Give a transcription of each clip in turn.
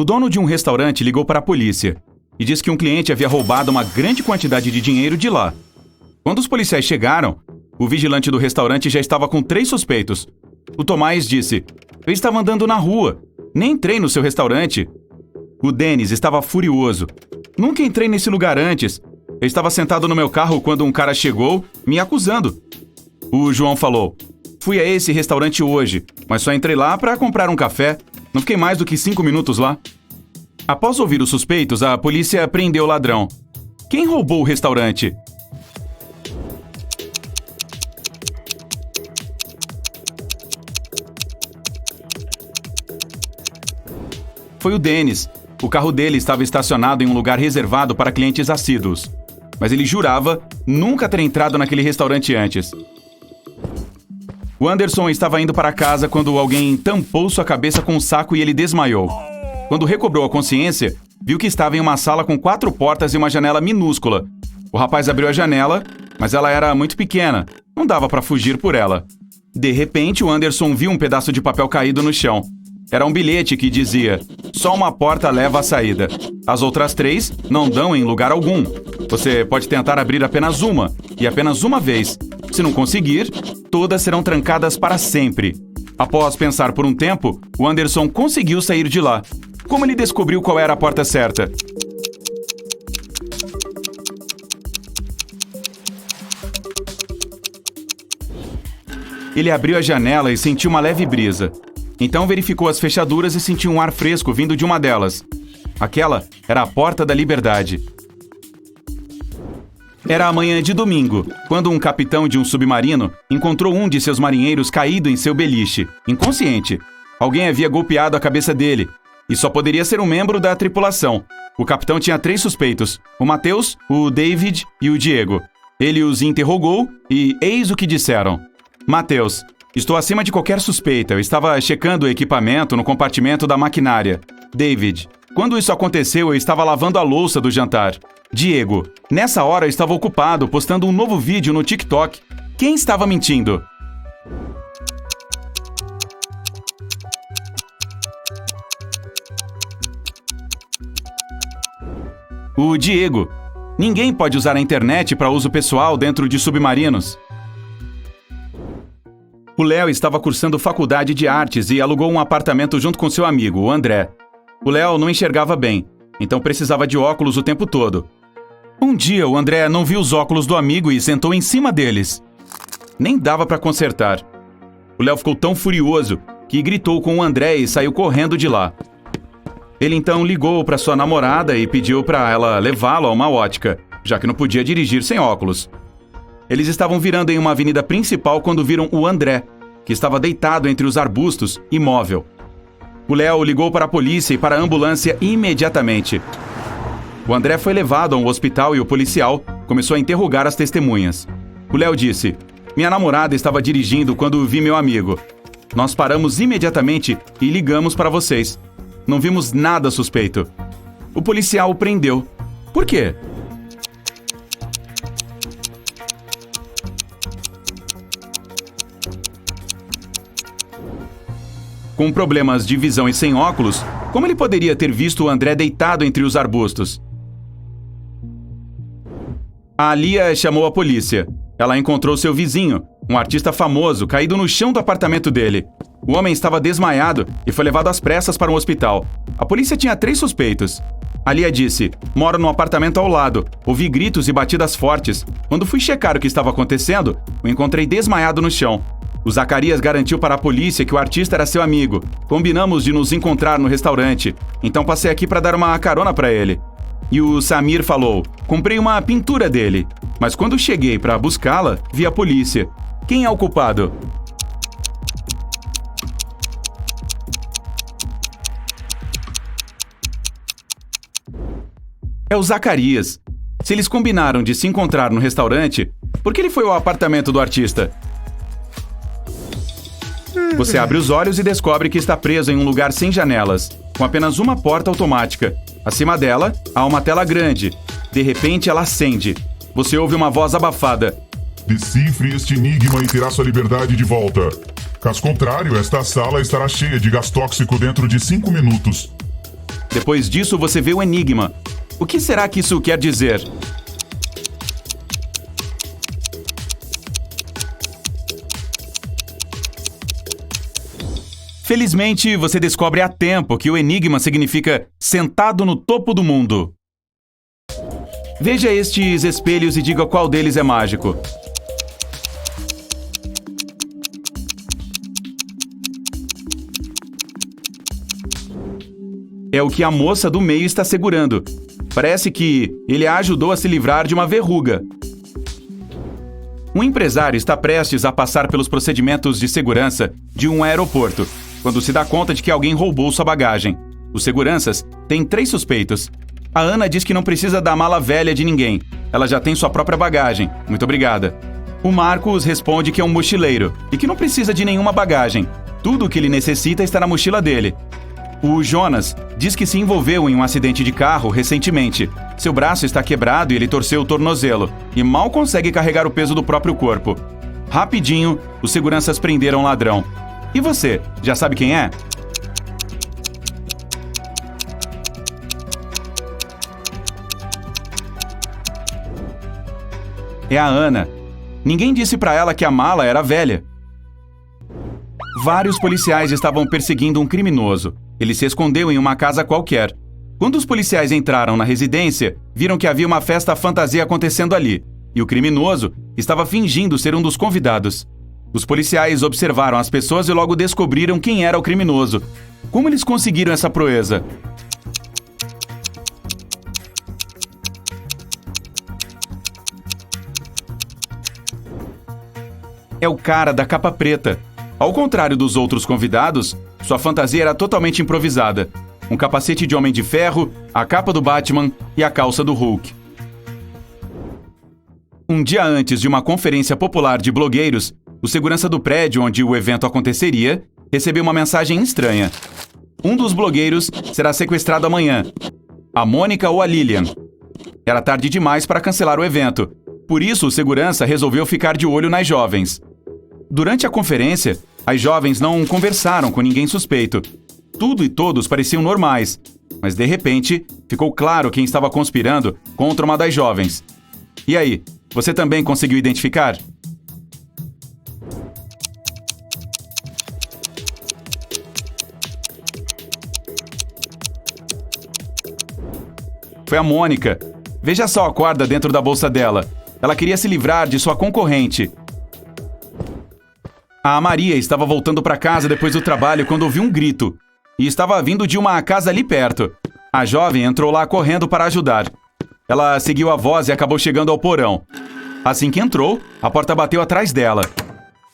O dono de um restaurante ligou para a polícia e disse que um cliente havia roubado uma grande quantidade de dinheiro de lá. Quando os policiais chegaram, o vigilante do restaurante já estava com 3 suspeitos. O Tomás disse: "Eu estava andando na rua, nem entrei no seu restaurante." O Denis estava furioso. "Nunca entrei nesse lugar antes. Eu estava sentado no meu carro quando um cara chegou me acusando." O João falou: "Fui a esse restaurante hoje, mas só entrei lá para comprar um café. Não fiquei mais do que 5 minutos lá." Após ouvir os suspeitos, a polícia prendeu o ladrão. Quem roubou o restaurante? Foi o Denis. O carro dele estava estacionado em um lugar reservado para clientes assíduos. Mas ele jurava nunca ter entrado naquele restaurante antes. O Anderson estava indo para casa quando alguém tampou sua cabeça com um saco e ele desmaiou. Quando recobrou a consciência, viu que estava em uma sala com 4 portas e uma janela minúscula. O rapaz abriu a janela, mas ela era muito pequena. Não dava para fugir por ela. De repente, o Anderson viu um pedaço de papel caído no chão. Era um bilhete que dizia: "Só uma porta leva à saída. As outras 3 não dão em lugar algum. Você pode tentar abrir apenas uma, e apenas uma vez. Se não conseguir, todas serão trancadas para sempre." Após pensar por um tempo, o Anderson conseguiu sair de lá. Como ele descobriu qual era a porta certa? Ele abriu a janela e sentiu uma leve brisa. Então verificou as fechaduras e sentiu um ar fresco vindo de uma delas. Aquela era a Porta da Liberdade. Era a manhã de domingo, quando um capitão de um submarino encontrou um de seus marinheiros caído em seu beliche, inconsciente. Alguém havia golpeado a cabeça dele, e só poderia ser um membro da tripulação. O capitão tinha 3 suspeitos: o Matheus, o David e o Diego. Ele os interrogou e eis o que disseram. Matheus: "Estou acima de qualquer suspeita. Eu estava checando o equipamento no compartimento da maquinária." David: "Quando isso aconteceu, eu estava lavando a louça do jantar." Diego: "Nessa hora eu estava ocupado postando um novo vídeo no TikTok." Quem estava mentindo? O Diego: "Ninguém pode usar a internet para uso pessoal dentro de submarinos." O Léo estava cursando faculdade de artes e alugou um apartamento junto com seu amigo, o André. O Léo não enxergava bem, então precisava de óculos o tempo todo. Um dia, o André não viu os óculos do amigo e sentou em cima deles. Nem dava para consertar. O Léo ficou tão furioso que gritou com o André e saiu correndo de lá. Ele então ligou para sua namorada e pediu para ela levá-lo a uma ótica, já que não podia dirigir sem óculos. Eles estavam virando em uma avenida principal quando viram o André, que estava deitado entre os arbustos, imóvel. O Léo ligou para a polícia e para a ambulância imediatamente. O André foi levado a um hospital e o policial começou a interrogar as testemunhas. O Léo disse: "Minha namorada estava dirigindo quando vi meu amigo. Nós paramos imediatamente e ligamos para vocês. Não vimos nada suspeito." O policial o prendeu. Por quê? Com problemas de visão e sem óculos, como ele poderia ter visto o André deitado entre os arbustos? A Lia chamou a polícia. Ela encontrou seu vizinho, um artista famoso, caído no chão do apartamento dele. O homem estava desmaiado e foi levado às pressas para um hospital. A polícia tinha 3 suspeitos. A Lia disse: "Moro num apartamento ao lado. Ouvi gritos e batidas fortes. Quando fui checar o que estava acontecendo, o encontrei desmaiado no chão. O Zacarias garantiu para a polícia que o artista era seu amigo. Combinamos de nos encontrar no restaurante. Então passei aqui para dar uma carona para ele." E o Samir falou: "Comprei uma pintura dele. Mas quando cheguei para buscá-la, vi a polícia." Quem é o culpado? É o Zacarias. Se eles combinaram de se encontrar no restaurante, por que ele foi ao apartamento do artista? Você abre os olhos e descobre que está preso em um lugar sem janelas, com apenas uma porta automática. Acima dela, há uma tela grande. De repente, ela acende. Você ouve uma voz abafada: "Decifre este enigma e terá sua liberdade de volta. Caso contrário, esta sala estará cheia de gás tóxico dentro de 5 minutos." Depois disso, você vê o enigma. O que será que isso quer dizer? Felizmente, você descobre a tempo que o enigma significa sentado no topo do mundo. Veja estes espelhos e diga qual deles é mágico. É o que a moça do meio está segurando. Parece que ele a ajudou a se livrar de uma verruga. Um empresário está prestes a passar pelos procedimentos de segurança de um aeroporto, quando se dá conta de que alguém roubou sua bagagem. Os seguranças têm 3 suspeitos. A Ana diz que não precisa da mala velha de ninguém. Ela já tem sua própria bagagem. Muito obrigada. O Marcos responde que é um mochileiro e que não precisa de nenhuma bagagem. Tudo o que ele necessita está na mochila dele. O Jonas diz que se envolveu em um acidente de carro recentemente. Seu braço está quebrado e ele torceu o tornozelo e mal consegue carregar o peso do próprio corpo. Rapidinho, os seguranças prenderam o ladrão. E você, já sabe quem é? É a Ana. Ninguém disse pra ela que a mala era velha. Vários policiais estavam perseguindo um criminoso. Ele se escondeu em uma casa qualquer. Quando os policiais entraram na residência, viram que havia uma festa fantasia acontecendo ali, e o criminoso estava fingindo ser um dos convidados. Os policiais observaram as pessoas e logo descobriram quem era o criminoso. Como eles conseguiram essa proeza? É o cara da capa preta. Ao contrário dos outros convidados, sua fantasia era totalmente improvisada. Um capacete de Homem de Ferro, a capa do Batman e a calça do Hulk. Um dia antes de uma conferência popular de blogueiros, o segurança do prédio onde o evento aconteceria recebeu uma mensagem estranha. Um dos blogueiros será sequestrado amanhã. A Mônica ou a Lilian. Era tarde demais para cancelar o evento. Por isso, o segurança resolveu ficar de olho nas jovens. Durante a conferência, as jovens não conversaram com ninguém suspeito. Tudo e todos pareciam normais, mas de repente ficou claro quem estava conspirando contra uma das jovens. E aí, você também conseguiu identificar? Foi a Mônica. Veja só a corda dentro da bolsa dela. Ela queria se livrar de sua concorrente. A Maria estava voltando para casa depois do trabalho quando ouviu um grito. E estava vindo de uma casa ali perto. A jovem entrou lá correndo para ajudar. Ela seguiu a voz e acabou chegando ao porão. Assim que entrou, a porta bateu atrás dela.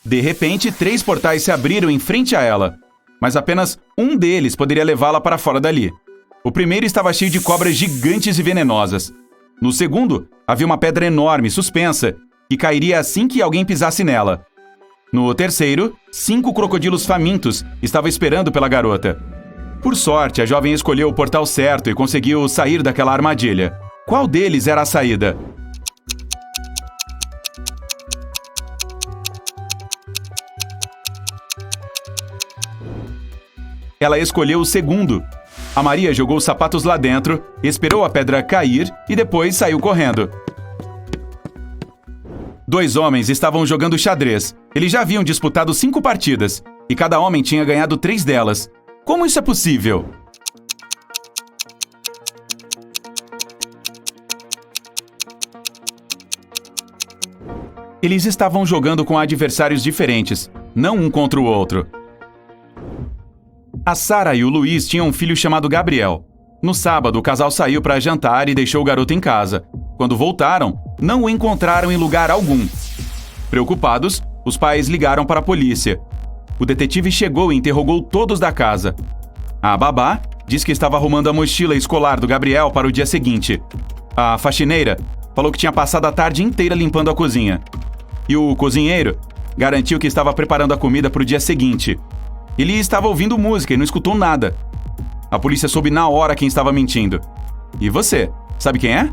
De repente, 3 portais se abriram em frente a ela. Mas apenas um deles poderia levá-la para fora dali. O primeiro estava cheio de cobras gigantes e venenosas. No segundo, havia uma pedra enorme, suspensa, que cairia assim que alguém pisasse nela. No terceiro, 5 crocodilos famintos estavam esperando pela garota. Por sorte, a jovem escolheu o portal certo e conseguiu sair daquela armadilha. Qual deles era a saída? Ela escolheu o segundo. A Maria jogou os sapatos lá dentro, esperou a pedra cair e depois saiu correndo. 2 homens estavam jogando xadrez. Eles já haviam disputado 5 partidas e cada homem tinha ganhado 3 delas. Como isso é possível? Eles estavam jogando com adversários diferentes, não um contra o outro. A Sara e o Luiz tinham um filho chamado Gabriel. No sábado, o casal saiu para jantar e deixou o garoto em casa. Quando voltaram, não o encontraram em lugar algum. Preocupados, os pais ligaram para a polícia. O detetive chegou e interrogou todos da casa. A babá disse que estava arrumando a mochila escolar do Gabriel para o dia seguinte. A faxineira falou que tinha passado a tarde inteira limpando a cozinha. E o cozinheiro garantiu que estava preparando a comida para o dia seguinte. Ele estava ouvindo música e não escutou nada. A polícia soube na hora quem estava mentindo. E você, sabe quem é?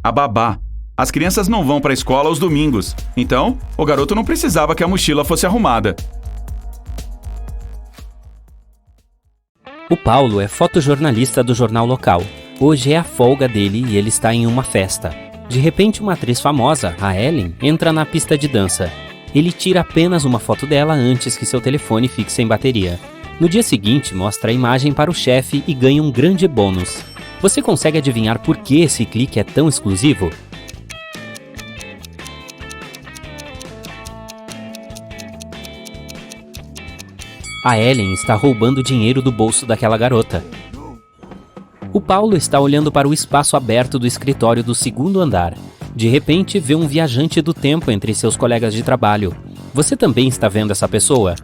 A babá. As crianças não vão para a escola aos domingos, então o garoto não precisava que a mochila fosse arrumada. O Paulo é fotojornalista do jornal local. Hoje é a folga dele e ele está em uma festa. De repente, uma atriz famosa, a Ellen, entra na pista de dança. Ele tira apenas uma foto dela antes que seu telefone fique sem bateria. No dia seguinte, mostra a imagem para o chefe e ganha um grande bônus. Você consegue adivinhar por que esse clique é tão exclusivo? A Ellen está roubando dinheiro do bolso daquela garota. O Paulo está olhando para o espaço aberto do escritório do segundo andar. De repente, vê um viajante do tempo entre seus colegas de trabalho. Você também está vendo essa pessoa?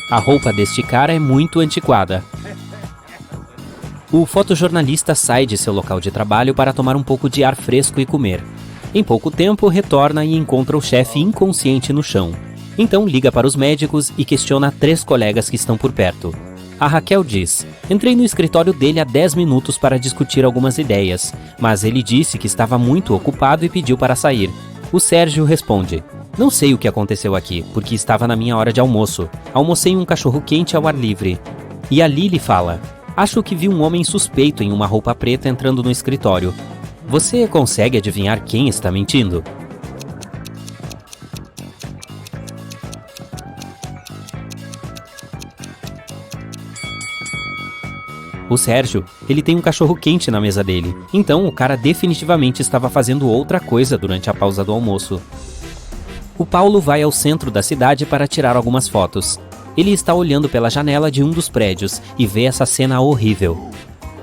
A roupa deste cara é muito antiquada. O fotojornalista sai de seu local de trabalho para tomar um pouco de ar fresco e comer. Em pouco tempo, retorna e encontra o chefe inconsciente no chão. Então liga para os médicos e questiona 3 colegas que estão por perto. A Raquel diz: entrei no escritório dele há 10 minutos para discutir algumas ideias, mas ele disse que estava muito ocupado e pediu para sair. O Sérgio responde: não sei o que aconteceu aqui, porque estava na minha hora de almoço. Almocei um cachorro quente ao ar livre. E a Lili fala: acho que vi um homem suspeito em uma roupa preta entrando no escritório. Você consegue adivinhar quem está mentindo? O Sérgio, ele tem um cachorro quente na mesa dele, então o cara definitivamente estava fazendo outra coisa durante a pausa do almoço. O Paulo vai ao centro da cidade para tirar algumas fotos. Ele está olhando pela janela de um dos prédios e vê essa cena horrível.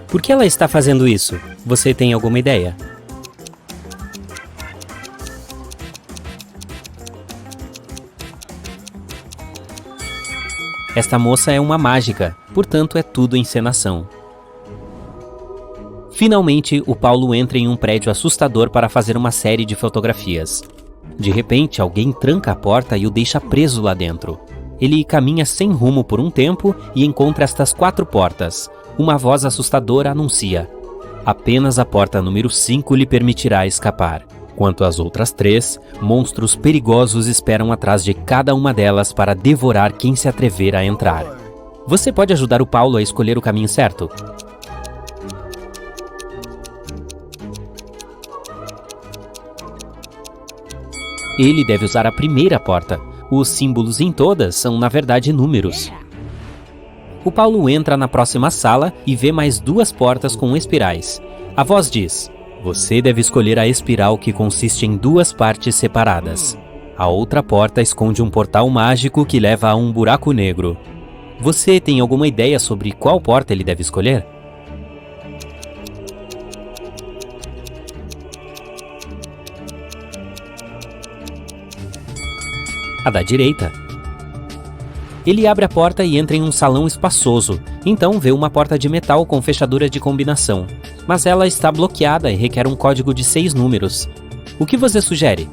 Por que ela está fazendo isso? Você tem alguma ideia? Esta moça é uma mágica, portanto é tudo encenação. Finalmente, o Paulo entra em um prédio assustador para fazer uma série de fotografias. De repente, alguém tranca a porta e o deixa preso lá dentro. Ele caminha sem rumo por um tempo e encontra estas 4 portas. Uma voz assustadora anuncia: apenas a porta número 5 lhe permitirá escapar. Quanto às outras 3, monstros perigosos esperam atrás de cada uma delas para devorar quem se atrever a entrar. Você pode ajudar o Paulo a escolher o caminho certo? Ele deve usar a primeira porta. Os símbolos em todas são, na verdade, números. O Paulo entra na próxima sala e vê mais 2 portas com espirais. A voz diz: você deve escolher a espiral que consiste em 2 partes separadas. A outra porta esconde um portal mágico que leva a um buraco negro. Você tem alguma ideia sobre qual porta ele deve escolher? A da direita. Ele abre a porta e entra em um salão espaçoso. Então vê uma porta de metal com fechadura de combinação. Mas ela está bloqueada e requer um código de 6 números. O que você sugere?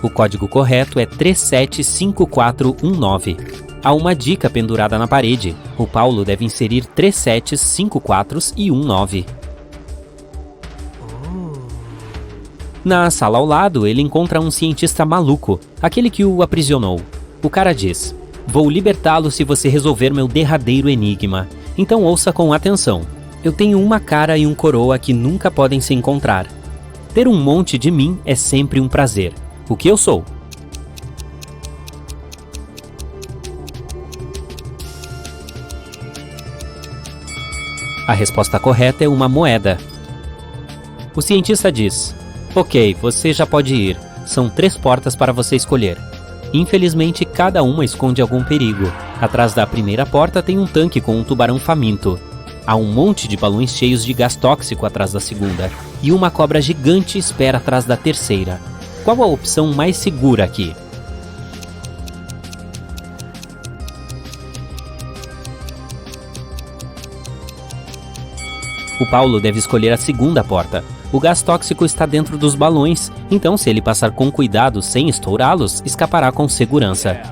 O código correto é 375419. Há uma dica pendurada na parede. O Paulo deve inserir 3 7s, 5 4s e 1 9. Na sala ao lado, ele encontra um cientista maluco, aquele que o aprisionou. O cara diz: vou libertá-lo se você resolver meu derradeiro enigma. Então ouça com atenção. Eu tenho uma cara e um coroa que nunca podem se encontrar. Ter um monte de mim é sempre um prazer. O que eu sou? A resposta correta é uma moeda. O cientista diz: ok, você já pode ir. São 3 portas para você escolher. Infelizmente, cada uma esconde algum perigo. Atrás da primeira porta tem um tanque com um tubarão faminto. Há um monte de balões cheios de gás tóxico atrás da segunda. E uma cobra gigante espera atrás da terceira. Qual a opção mais segura aqui? O Paulo deve escolher a segunda porta. O gás tóxico está dentro dos balões, então se ele passar com cuidado sem estourá-los, escapará com segurança.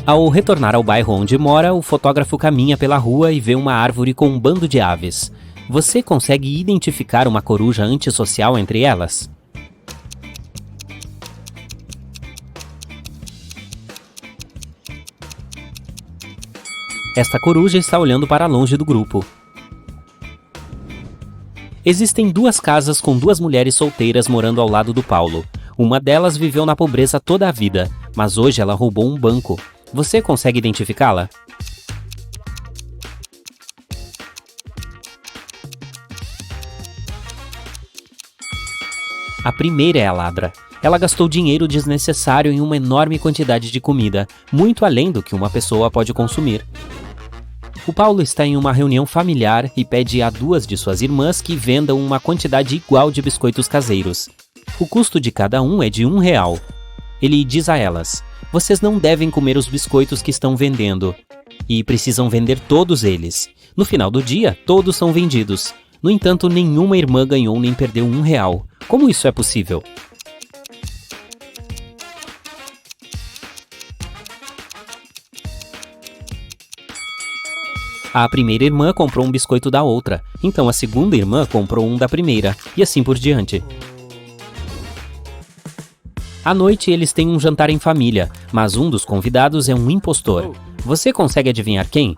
Ao retornar ao bairro onde mora, o fotógrafo caminha pela rua e vê uma árvore com um bando de aves. Você consegue identificar uma coruja antissocial entre elas? Esta coruja está olhando para longe do grupo. Existem 2 casas com 2 mulheres solteiras morando ao lado do Paulo. Uma delas viveu na pobreza toda a vida, mas hoje ela roubou um banco. Você consegue identificá-la? A primeira é a ladra. Ela gastou dinheiro desnecessário em uma enorme quantidade de comida, muito além do que uma pessoa pode consumir. O Paulo está em uma reunião familiar e pede a 2 de suas irmãs que vendam uma quantidade igual de biscoitos caseiros. O custo de cada um é de R$1. Ele diz a elas: vocês não devem comer os biscoitos que estão vendendo. E precisam vender todos eles. No final do dia, todos são vendidos. No entanto, nenhuma irmã ganhou nem perdeu R$1. Como isso é possível? A primeira irmã comprou um biscoito da outra, então a segunda irmã comprou um da primeira, e assim por diante. À noite, eles têm um jantar em família, mas um dos convidados é um impostor. Você consegue adivinhar quem?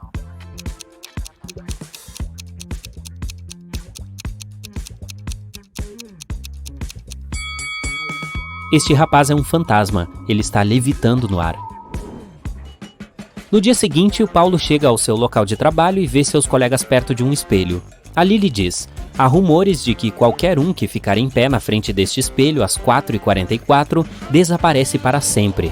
Este rapaz é um fantasma, ele está levitando no ar. No dia seguinte, o Paulo chega ao seu local de trabalho e vê seus colegas perto de um espelho. A Lily diz: há rumores de que qualquer um que ficar em pé na frente deste espelho às 4h44 desaparece para sempre.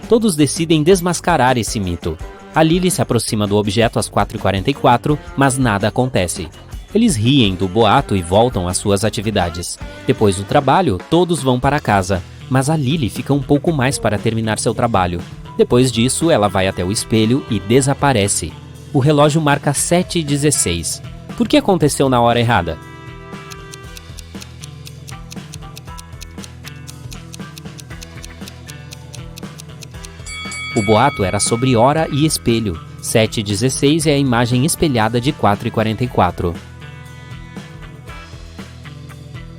Todos decidem desmascarar esse mito. A Lily se aproxima do objeto às 4h44, mas nada acontece. Eles riem do boato e voltam às suas atividades. Depois do trabalho, todos vão para casa, mas a Lily fica um pouco mais para terminar seu trabalho. Depois disso, ela vai até o espelho e desaparece. O relógio marca 7h16. Por que aconteceu na hora errada? O boato era sobre hora e espelho. 7h16 é a imagem espelhada de 4h44.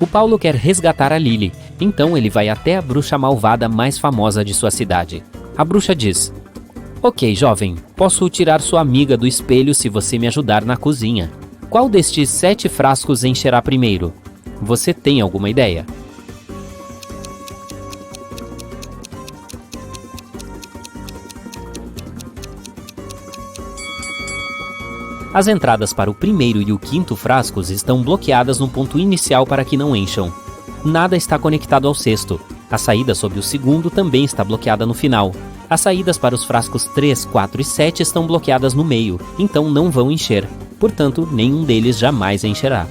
O Paulo quer resgatar a Lily, então ele vai até a bruxa malvada mais famosa de sua cidade. A bruxa diz: ok, jovem, posso tirar sua amiga do espelho se você me ajudar na cozinha. Qual destes 7 frascos encherá primeiro? Você tem alguma ideia? As entradas para o primeiro e o quinto frascos estão bloqueadas no ponto inicial para que não encham. Nada está conectado ao sexto. A saída sob o segundo também está bloqueada no final. As saídas para os frascos 3, 4 e 7 estão bloqueadas no meio, então não vão encher. Portanto, nenhum deles jamais encherá.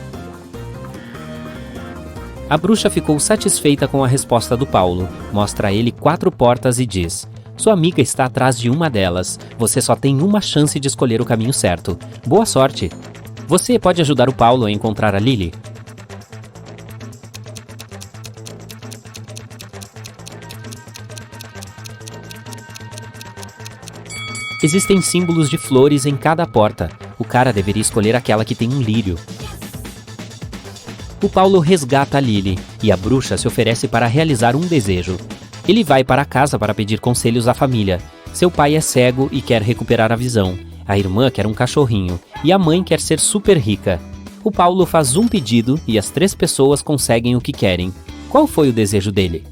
A bruxa ficou satisfeita com a resposta do Paulo, mostra a ele 4 portas e diz: sua amiga está atrás de uma delas. Você só tem uma chance de escolher o caminho certo. Boa sorte! Você pode ajudar o Paulo a encontrar a Lily? Existem símbolos de flores em cada porta. O cara deveria escolher aquela que tem um lírio. O Paulo resgata a Lily e a bruxa se oferece para realizar um desejo. Ele vai para casa para pedir conselhos à família. Seu pai é cego e quer recuperar a visão. A irmã quer um cachorrinho e a mãe quer ser super rica. O Paulo faz um pedido e as 3 pessoas conseguem o que querem. Qual foi o desejo dele?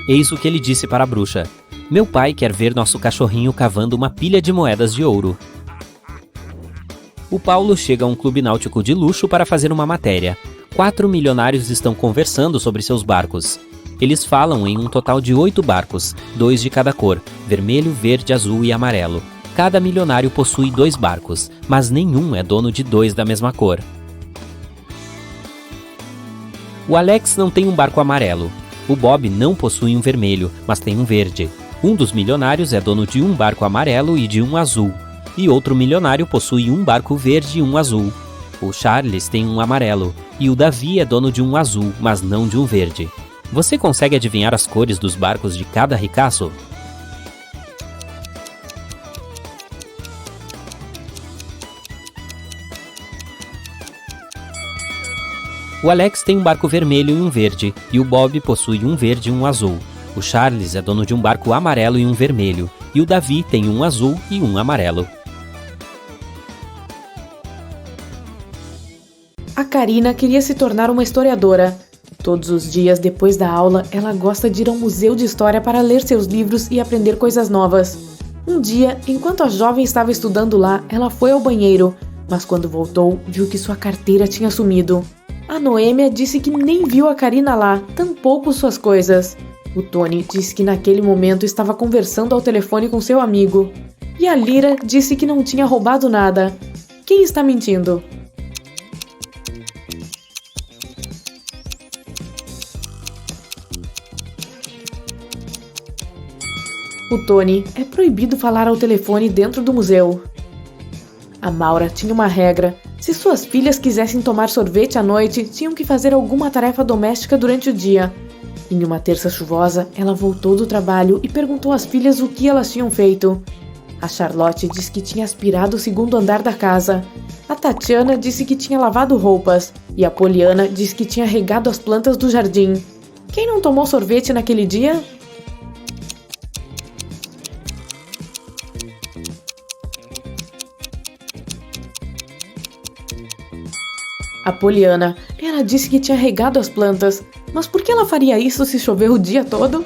Eis o que ele disse para a bruxa: meu pai quer ver nosso cachorrinho cavando uma pilha de moedas de ouro. O Paulo chega a um clube náutico de luxo para fazer uma matéria. 4 milionários estão conversando sobre seus barcos. Eles falam em um total de 8 barcos, 2 de cada cor, vermelho, verde, azul e amarelo. Cada milionário possui 2 barcos, mas nenhum é dono de 2 da mesma cor. O Alex não tem um barco amarelo. O Bob não possui um vermelho, mas tem um verde. Um dos milionários é dono de um barco amarelo e de um azul, e outro milionário possui um barco verde e um azul. O Charles tem um amarelo, e o Davi é dono de um azul, mas não de um verde. Você consegue adivinhar as cores dos barcos de cada ricaço? O Alex tem um barco vermelho e um verde, e o Bob possui um verde e um azul. O Charles é dono de um barco amarelo e um vermelho, e o Davi tem um azul e um amarelo. A Karina queria se tornar uma historiadora. Todos os dias, depois da aula, ela gosta de ir ao museu de história para ler seus livros e aprender coisas novas. Um dia, enquanto a jovem estava estudando lá, ela foi ao banheiro, mas quando voltou, viu que sua carteira tinha sumido. A Noêmia disse que nem viu a Karina lá, tampouco suas coisas. O Tony disse que naquele momento estava conversando ao telefone com seu amigo. E a Lyra disse que não tinha roubado nada. Quem está mentindo? O Tony é proibido falar ao telefone dentro do museu. A Maura tinha uma regra. Se suas filhas quisessem tomar sorvete à noite, tinham que fazer alguma tarefa doméstica durante o dia. Em uma terça chuvosa, ela voltou do trabalho e perguntou às filhas o que elas tinham feito. A Charlotte disse que tinha aspirado o segundo andar da casa. A Tatiana disse que tinha lavado roupas. E a Poliana disse que tinha regado as plantas do jardim. Quem não tomou sorvete naquele dia? A Poliana, ela disse que tinha regado as plantas, mas por que ela faria isso se chover o dia todo?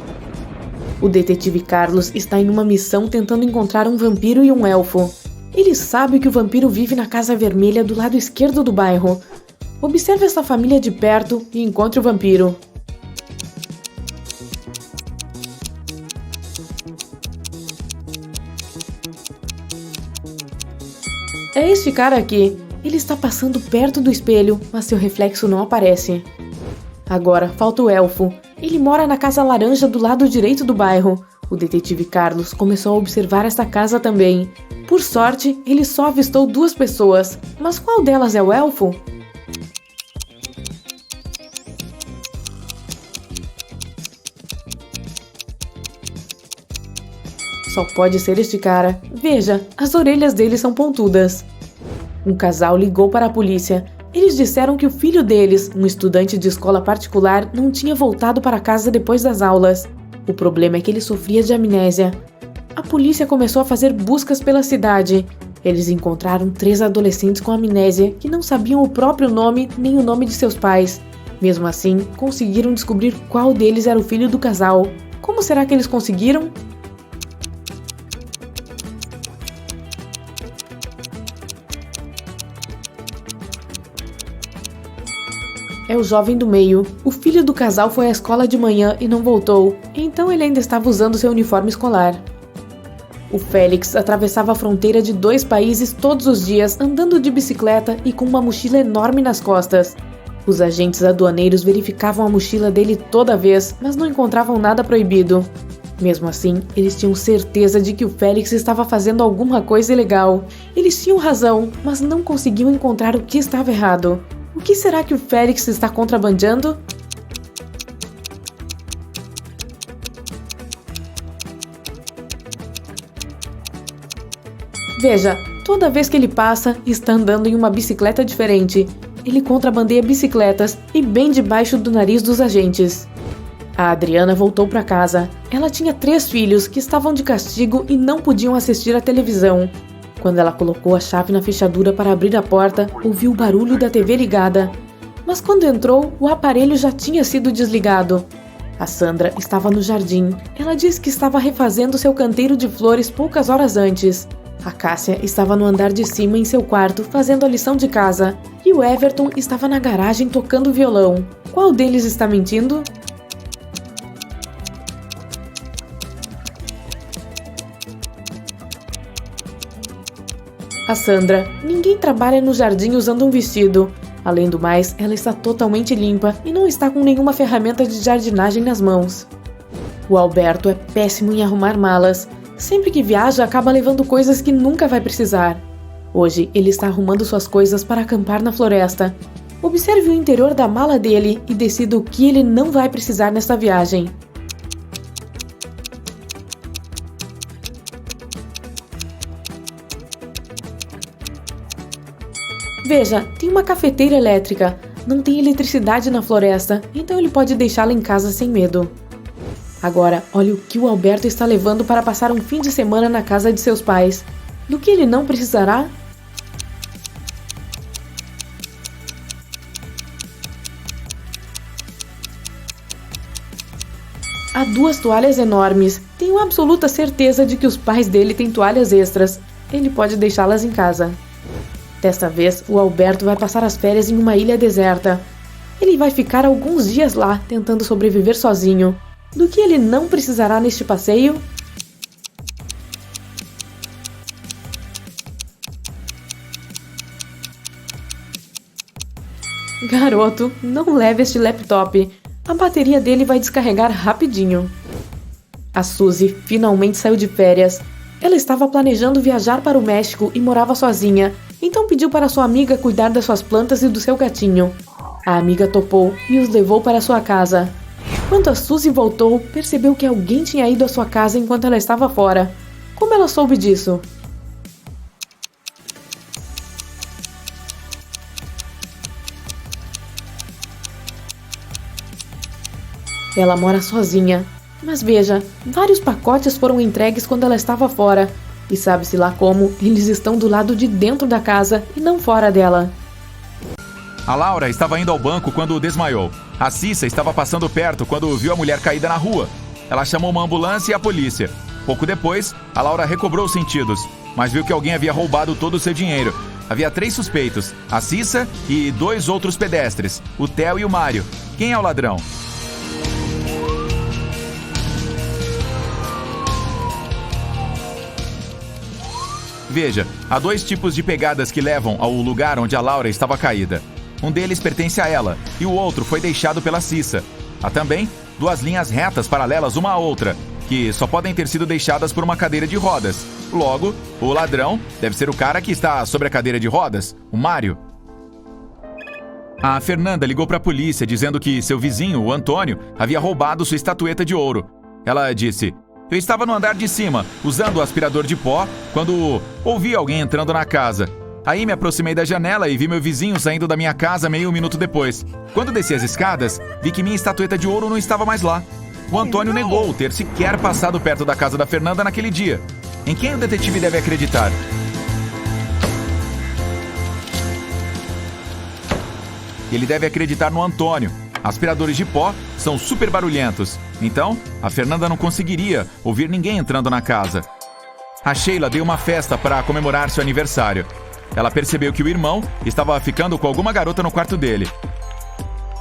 O detetive Carlos está em uma missão tentando encontrar um vampiro e um elfo. Ele sabe que o vampiro vive na Casa Vermelha do lado esquerdo do bairro. Observe essa família de perto e encontre o vampiro. É este cara aqui. Ele está passando perto do espelho, mas seu reflexo não aparece. Agora, falta o elfo. Ele mora na casa laranja do lado direito do bairro. O detetive Carlos começou a observar essa casa também. Por sorte, ele só avistou 2 pessoas. Mas qual delas é o elfo? Só pode ser este cara. Veja, as orelhas dele são pontudas. Um casal ligou para a polícia. Eles disseram que o filho deles, um estudante de escola particular, não tinha voltado para casa depois das aulas. O problema é que ele sofria de amnésia. A polícia começou a fazer buscas pela cidade. Eles encontraram 3 adolescentes com amnésia que não sabiam o próprio nome nem o nome de seus pais. Mesmo assim, conseguiram descobrir qual deles era o filho do casal. Como será que eles conseguiram? É o jovem do meio. O filho do casal foi à escola de manhã e não voltou, então ele ainda estava usando seu uniforme escolar. O Félix atravessava a fronteira de 2 países todos os dias, andando de bicicleta e com uma mochila enorme nas costas. Os agentes aduaneiros verificavam a mochila dele toda vez, mas não encontravam nada proibido. Mesmo assim, eles tinham certeza de que o Félix estava fazendo alguma coisa ilegal. Eles tinham razão, mas não conseguiam encontrar o que estava errado. O que será que o Félix está contrabandeando? Veja, toda vez que ele passa, está andando em uma bicicleta diferente. Ele contrabandeia bicicletas e bem debaixo do nariz dos agentes. A Adriana voltou para casa. Ela tinha 3 filhos que estavam de castigo e não podiam assistir à televisão. Quando ela colocou a chave na fechadura para abrir a porta, ouviu o barulho da TV ligada. Mas quando entrou, o aparelho já tinha sido desligado. A Sandra estava no jardim. Ela disse que estava refazendo seu canteiro de flores poucas horas antes. A Cássia estava no andar de cima em seu quarto fazendo a lição de casa. E o Everton estava na garagem tocando violão. Qual deles está mentindo? A Sandra. Ninguém trabalha no jardim usando um vestido. Além do mais, ela está totalmente limpa e não está com nenhuma ferramenta de jardinagem nas mãos. O Alberto é péssimo em arrumar malas. Sempre que viaja, acaba levando coisas que nunca vai precisar. Hoje, ele está arrumando suas coisas para acampar na floresta. Observe o interior da mala dele e decida o que ele não vai precisar nesta viagem. Veja, tem uma cafeteira elétrica. Não tem eletricidade na floresta, então ele pode deixá-la em casa sem medo. Agora, olhe o que o Alberto está levando para passar um fim de semana na casa de seus pais. Do que ele não precisará? Há 2 toalhas enormes. Tenho absoluta certeza de que os pais dele têm toalhas extras. Ele pode deixá-las em casa. Desta vez, o Alberto vai passar as férias em uma ilha deserta. Ele vai ficar alguns dias lá, tentando sobreviver sozinho. Do que ele não precisará neste passeio? Garoto, não leve este laptop. A bateria dele vai descarregar rapidinho. A Suzy finalmente saiu de férias. Ela estava planejando viajar para o México e morava sozinha, então pediu para sua amiga cuidar das suas plantas e do seu gatinho. A amiga topou e os levou para sua casa. Quando a Suzy voltou, percebeu que alguém tinha ido à sua casa enquanto ela estava fora. Como ela soube disso? Ela mora sozinha. Mas veja, vários pacotes foram entregues quando ela estava fora. E sabe-se lá como, eles estão do lado de dentro da casa e não fora dela. A Laura estava indo ao banco quando desmaiou. A Cissa estava passando perto quando viu a mulher caída na rua. Ela chamou uma ambulância e a polícia. Pouco depois, a Laura recobrou os sentidos, mas viu que alguém havia roubado todo o seu dinheiro. Havia 3 suspeitos, a Cissa e 2 outros pedestres, o Theo e o Mário. Quem é o ladrão? Veja, há 2 tipos de pegadas que levam ao lugar onde a Laura estava caída. Um deles pertence a ela, e o outro foi deixado pela Cissa. Há também 2 linhas retas paralelas uma à outra, que só podem ter sido deixadas por uma cadeira de rodas. Logo, o ladrão deve ser o cara que está sobre a cadeira de rodas, o Mário. A Fernanda ligou para a polícia dizendo que seu vizinho, o Antônio, havia roubado sua estatueta de ouro. Ela disse: "Eu estava no andar de cima, usando o aspirador de pó, quando ouvi alguém entrando na casa. Aí me aproximei da janela e vi meu vizinho saindo da minha casa meio minuto depois. Quando desci as escadas, vi que minha estatueta de ouro não estava mais lá." O Antônio negou ter sequer passado perto da casa da Fernanda naquele dia. Em quem o detetive deve acreditar? Ele deve acreditar no Antônio. Aspiradores de pó são super barulhentos. Então, a Fernanda não conseguiria ouvir ninguém entrando na casa. A Sheila deu uma festa para comemorar seu aniversário. Ela percebeu que o irmão estava ficando com alguma garota no quarto dele,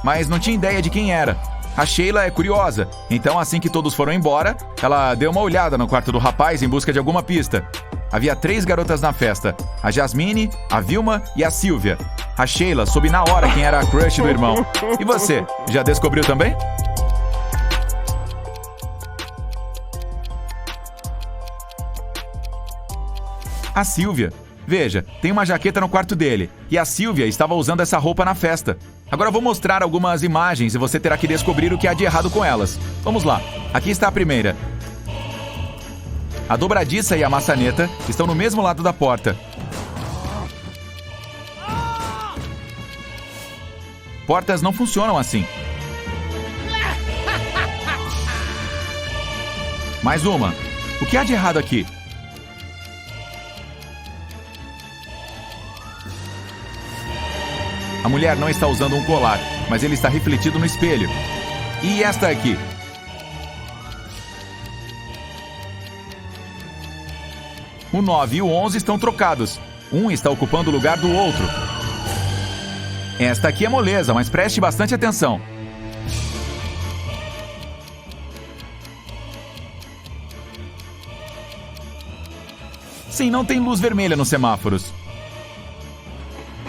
mas não tinha ideia de quem era. A Sheila é curiosa, então assim que todos foram embora, ela deu uma olhada no quarto do rapaz em busca de alguma pista. Havia 3 garotas na festa: a Jasmine, a Vilma e a Silvia. A Sheila soube na hora quem era a crush do irmão. E você, já descobriu também? A Silvia. Veja, tem uma jaqueta no quarto dele, e a Silvia estava usando essa roupa na festa. Agora vou mostrar algumas imagens e você terá que descobrir o que há de errado com elas. Vamos lá, aqui está a primeira. A dobradiça e a maçaneta estão no mesmo lado da porta. Portas não funcionam assim. Mais uma. O que há de errado aqui? A mulher não está usando um colar, mas ele está refletido no espelho. E esta aqui? O 9 e o 11 estão trocados. Um está ocupando o lugar do outro. Esta aqui é moleza, mas preste bastante atenção. Sim, não tem luz vermelha nos semáforos.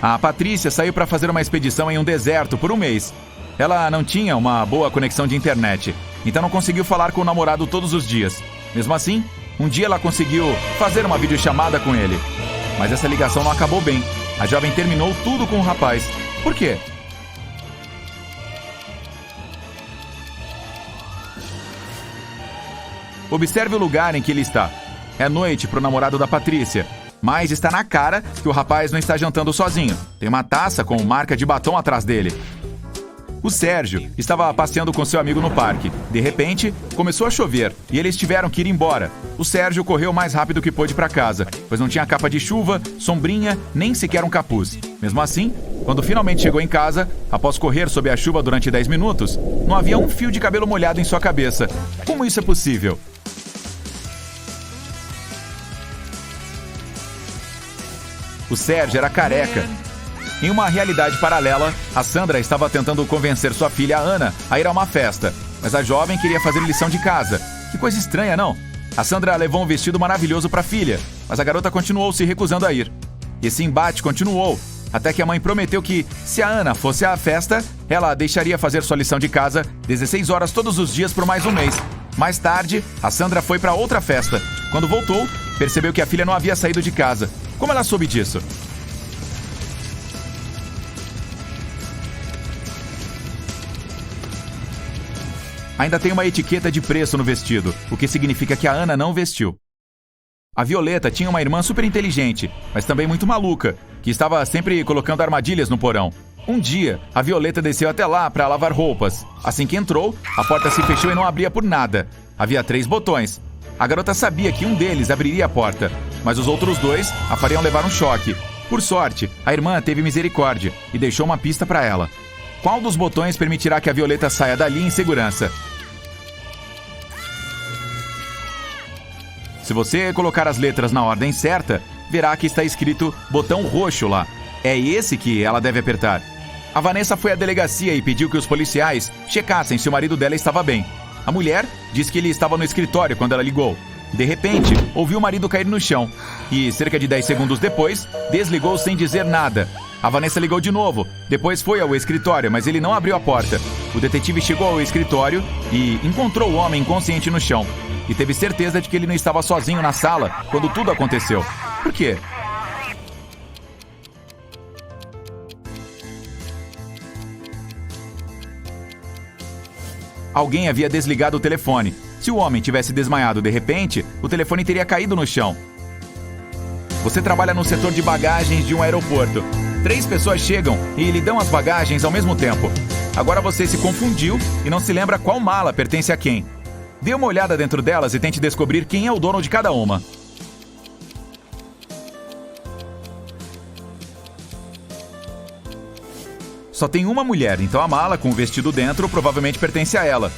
A Patrícia saiu para fazer uma expedição em um deserto por um mês. Ela não tinha uma boa conexão de internet. então não conseguiu falar com o namorado todos os dias. Mesmo assim, um dia ela conseguiu fazer uma videochamada com ele. Mas essa ligação não acabou bem. A jovem terminou tudo com o rapaz. Por quê? Observe o lugar em que ele está. É noite para o namorado da Patrícia, mas está na cara que o rapaz não está jantando sozinho. Tem uma taça com marca de batom atrás dele. O Sérgio estava passeando com seu amigo no parque. De repente, começou a chover e eles tiveram que ir embora. O Sérgio correu o mais rápido que pôde para casa, pois não tinha capa de chuva, sombrinha, nem sequer um capuz. Mesmo assim, quando finalmente chegou em casa, após correr sob a chuva durante 10 minutos, não havia um fio de cabelo molhado em sua cabeça. Como isso é possível? O Sérgio era careca. Em uma realidade paralela, a Sandra estava tentando convencer sua filha Ana a ir a uma festa, mas a jovem queria fazer lição de casa. Que coisa estranha, não? A Sandra levou um vestido maravilhoso para a filha, mas a garota continuou se recusando a ir. Esse embate continuou, até que a mãe prometeu que, se a Ana fosse à festa, ela deixaria fazer sua lição de casa 16 horas todos os dias por mais um mês. Mais tarde, a Sandra foi para outra festa. Quando voltou, percebeu que a filha não havia saído de casa. Como ela soube disso? Ainda tem uma etiqueta de preço no vestido, o que significa que a Ana não vestiu. A Violeta tinha uma irmã super inteligente, mas também muito maluca, que estava sempre colocando armadilhas no porão. Um dia, a Violeta desceu até lá para lavar roupas. Assim que entrou, a porta se fechou e não abria por nada. Havia 3 botões. A garota sabia que um deles abriria a porta, mas os outros 2 a fariam levar um choque. Por sorte, a irmã teve misericórdia e deixou uma pista para ela. Qual dos botões permitirá que a Violeta saia dali em segurança? Se você colocar as letras na ordem certa, verá que está escrito botão roxo lá. É esse que ela deve apertar. A Vanessa foi à delegacia e pediu que os policiais checassem se o marido dela estava bem. A mulher disse que ele estava no escritório quando ela ligou. De repente, ouviu o marido cair no chão e, cerca de 10 segundos depois, desligou sem dizer nada. A Vanessa ligou de novo, depois foi ao escritório, mas ele não abriu a porta. O detetive chegou ao escritório e encontrou o homem inconsciente no chão. E teve certeza de que ele não estava sozinho na sala quando tudo aconteceu. Por quê? Alguém havia desligado o telefone. Se o homem tivesse desmaiado de repente, o telefone teria caído no chão. Você trabalha no setor de bagagens de um aeroporto. 3 pessoas chegam e lhe dão as bagagens ao mesmo tempo. Agora você se confundiu e não se lembra qual mala pertence a quem. Dê uma olhada dentro delas e tente descobrir quem é o dono de cada uma. Só tem uma mulher, então a mala com o vestido dentro provavelmente pertence a ela.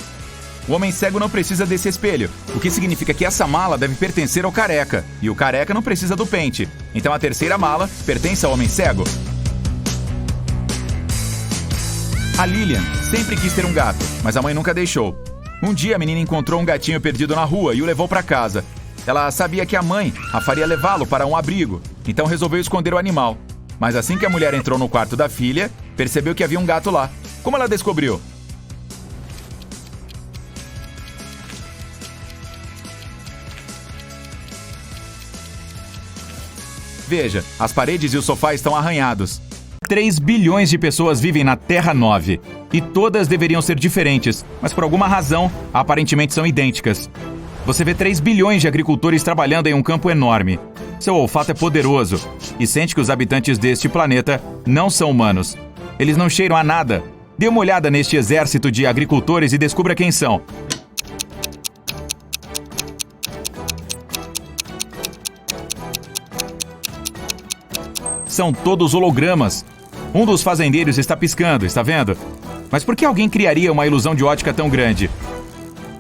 O homem cego não precisa desse espelho, o que significa que essa mala deve pertencer ao careca, e o careca não precisa do pente. Então a terceira mala pertence ao homem cego. A Lilian sempre quis ter um gato, mas a mãe nunca deixou. Um dia a menina encontrou um gatinho perdido na rua e o levou para casa. Ela sabia que a mãe a faria levá-lo para um abrigo, então resolveu esconder o animal. Mas assim que a mulher entrou no quarto da filha, percebeu que havia um gato lá. Como ela descobriu? Veja, as paredes e o sofá estão arranhados. 3 bilhões de pessoas vivem na Terra 9. E todas deveriam ser diferentes, mas por alguma razão, aparentemente são idênticas. Você vê 3 bilhões de agricultores trabalhando em um campo enorme. Seu olfato é poderoso e sente que os habitantes deste planeta não são humanos. Eles não cheiram a nada. Dê uma olhada neste exército de agricultores e descubra quem são. São todos hologramas. Um dos fazendeiros está piscando, está vendo? Mas por que alguém criaria uma ilusão de ótica tão grande?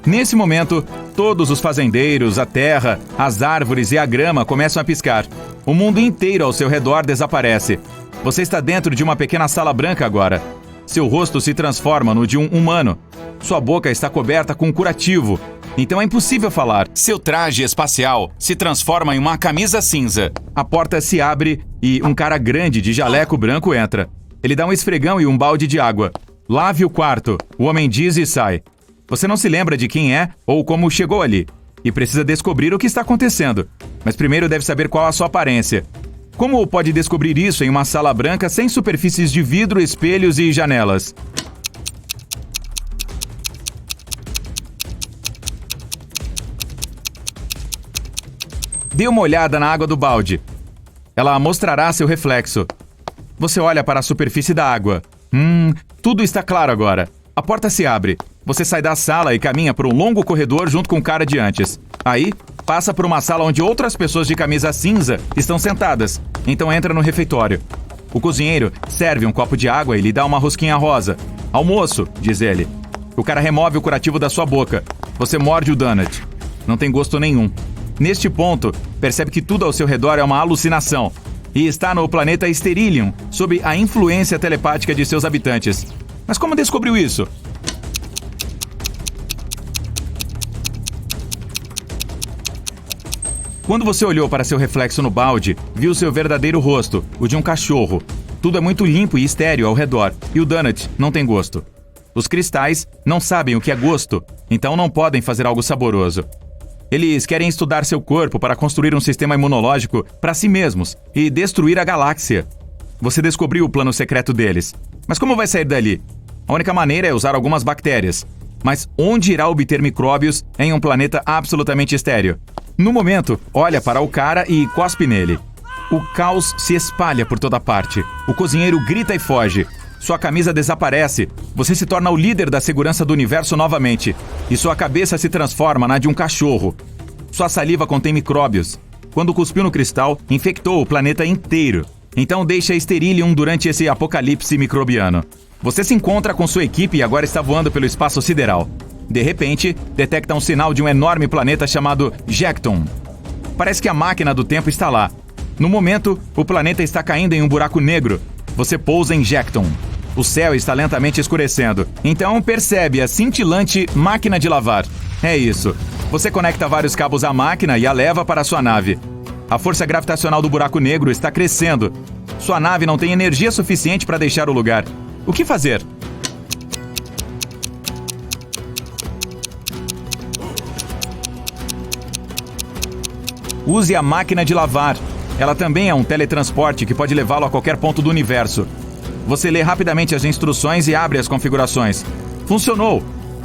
Nesse momento, todos os fazendeiros, a terra, as árvores e a grama começam a piscar. O mundo inteiro ao seu redor desaparece. Você está dentro de uma pequena sala branca agora. Seu rosto se transforma no de um humano. Sua boca está coberta com um curativo. Então é impossível falar. Seu traje espacial se transforma em uma camisa cinza. A porta se abre e um cara grande de jaleco branco entra. Ele dá um esfregão e um balde de água. Lave o quarto, o homem diz e sai. Você não se lembra de quem é ou como chegou ali, e precisa descobrir o que está acontecendo. Mas primeiro deve saber qual a sua aparência. Como pode descobrir isso em uma sala branca sem superfícies de vidro, espelhos e janelas? Dê uma olhada na água do balde. Ela mostrará seu reflexo. Você olha para a superfície da água. Tudo está claro agora. A porta se abre. Você sai da sala e caminha por um longo corredor junto com o cara de antes. Aí, passa por uma sala onde outras pessoas de camisa cinza estão sentadas. Então entra no refeitório. O cozinheiro serve um copo de água e lhe dá uma rosquinha rosa. Almoço, diz ele. O cara remove o curativo da sua boca. Você morde o donut. Não tem gosto nenhum. Neste ponto, percebe que tudo ao seu redor é uma alucinação. E está no planeta Sterilium, sob a influência telepática de seus habitantes. Mas como descobriu isso? Quando você olhou para seu reflexo no balde, viu seu verdadeiro rosto, o de um cachorro. Tudo é muito limpo e estéril ao redor, e o donut não tem gosto. Os cristais não sabem o que é gosto, então não podem fazer algo saboroso. Eles querem estudar seu corpo para construir um sistema imunológico para si mesmos e destruir a galáxia. Você descobriu o plano secreto deles. Mas como vai sair dali? A única maneira é usar algumas bactérias. Mas onde irá obter micróbios em um planeta absolutamente estéril? No momento, olha para o cara e cospe nele. O caos se espalha por toda parte. O cozinheiro grita e foge. Sua camisa desaparece. Você se torna o líder da segurança do universo novamente. E sua cabeça se transforma na de um cachorro. Sua saliva contém micróbios. Quando cuspiu no cristal, infectou o planeta inteiro. Então deixa Sterilium durante esse apocalipse microbiano. Você se encontra com sua equipe e agora está voando pelo espaço sideral. De repente, detecta um sinal de um enorme planeta chamado Jekton. Parece que a máquina do tempo está lá. No momento, o planeta está caindo em um buraco negro. Você pousa em Jekton. O céu está lentamente escurecendo. Então percebe a cintilante máquina de lavar. É isso. Você conecta vários cabos à máquina e a leva para a sua nave. A força gravitacional do buraco negro está crescendo. Sua nave não tem energia suficiente para deixar o lugar. O que fazer? Use a máquina de lavar. Ela também é um teletransporte que pode levá-lo a qualquer ponto do universo. Você lê rapidamente as instruções e abre as configurações. Funcionou!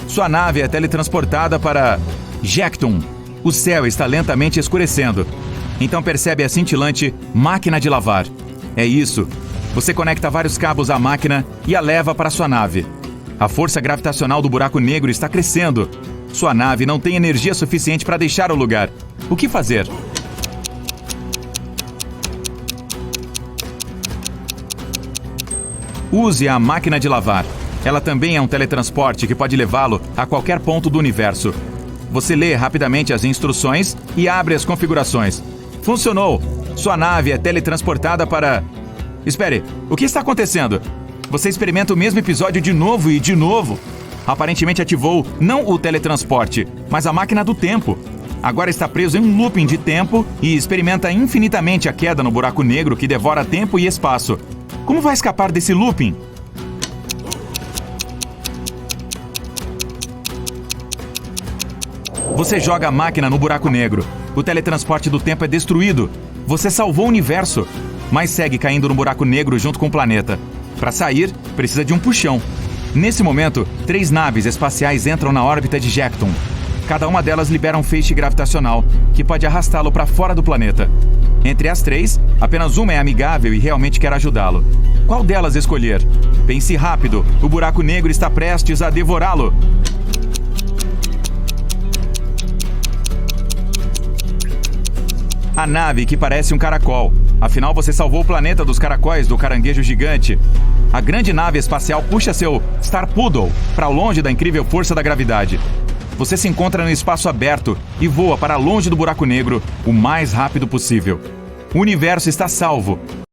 Sua nave é teletransportada para Jekton. O céu está lentamente escurecendo. Então percebe a cintilante máquina de lavar. É isso. Você conecta vários cabos à máquina e a leva para sua nave. A força gravitacional do buraco negro está crescendo. Sua nave não tem energia suficiente para deixar o lugar. O que fazer? Use a máquina de lavar. Ela também é um teletransporte que pode levá-lo a qualquer ponto do universo. Você lê rapidamente as instruções e abre as configurações. Funcionou! Sua nave é teletransportada para... Espere, o que está acontecendo? Você experimenta o mesmo episódio de novo e de novo. Aparentemente ativou não o teletransporte, mas a máquina do tempo. Agora está preso em um looping de tempo e experimenta infinitamente a queda no buraco negro que devora tempo e espaço. Como vai escapar desse looping? Você joga a máquina no buraco negro. O teletransporte do tempo é destruído. Você salvou o universo, mas segue caindo no buraco negro junto com o planeta. Para sair, precisa de um puxão. Nesse momento, 3 naves espaciais entram na órbita de Jekton. Cada uma delas libera um feixe gravitacional, que pode arrastá-lo para fora do planeta. Entre as 3, apenas uma é amigável e realmente quer ajudá-lo. Qual delas escolher? Pense rápido, o buraco negro está prestes a devorá-lo. A nave que parece um caracol. Afinal, você salvou o planeta dos caracóis do caranguejo gigante. A grande nave espacial puxa seu Star Poodle para longe da incrível força da gravidade. Você se encontra no espaço aberto e voa para longe do buraco negro o mais rápido possível. O universo está salvo.